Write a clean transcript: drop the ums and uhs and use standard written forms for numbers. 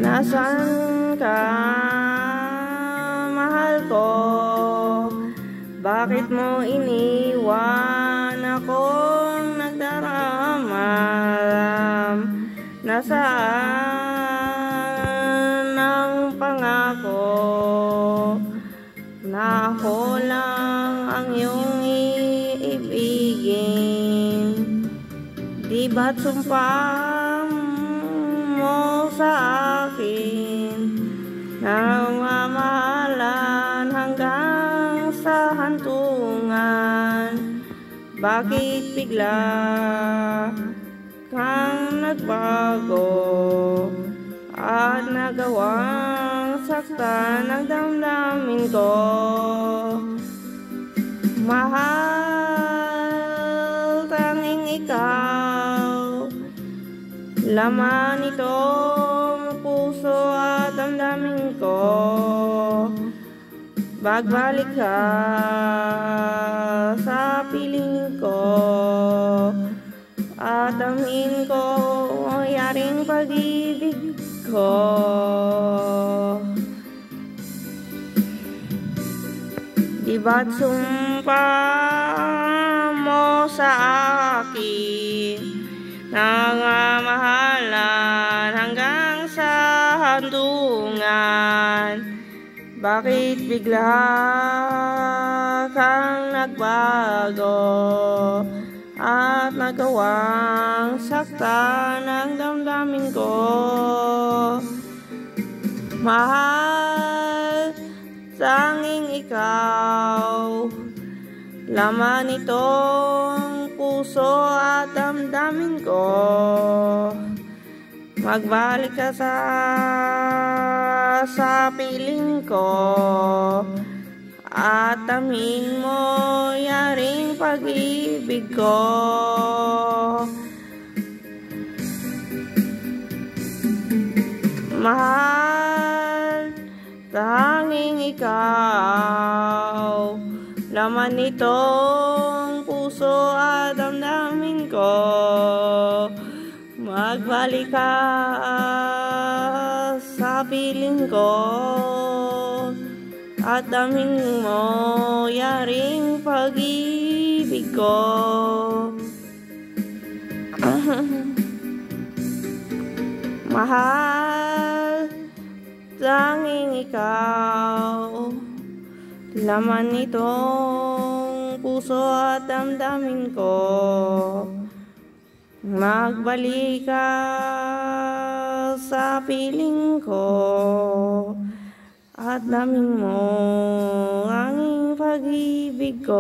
Nasaan ka, mahal ko? Bakit mo iniwan akong nagdarama? Nasaan ang pangako na ako lang ang iyong iibigin? Di ba't sumpa mo sa akin na mamahalan hanggang sa hantungan? Bakit bigla kang nagbago at nagawang saktan ang damdamin ko? Mahal, tanging ikaw, laman itong puso at damdamin ko. Magbalik ka sa piling ko at amin ko yaring pag-ibig ko. Di ba't sumpa mo sa akin na mamahalan hanggang sa hantungan? Bakit bigla kang nagbago at nagawang saktan ang damdamin ko? Mahal, tanging ikaw, laman itong puso at damdamin ko. Magbalik ka sa piling ko at amin mo yaring pag-ibig ko. Mahal, tanging ikaw, laman nitong puso at damdamin ko. Magbalik ka sa piling ko at amin mo yaring pag-ibig ko. Mahal, tanging ikaw, laman nitong puso at damdamin ko. Magbalik ka sa piling ko at amin mo ang pag-ibig ko.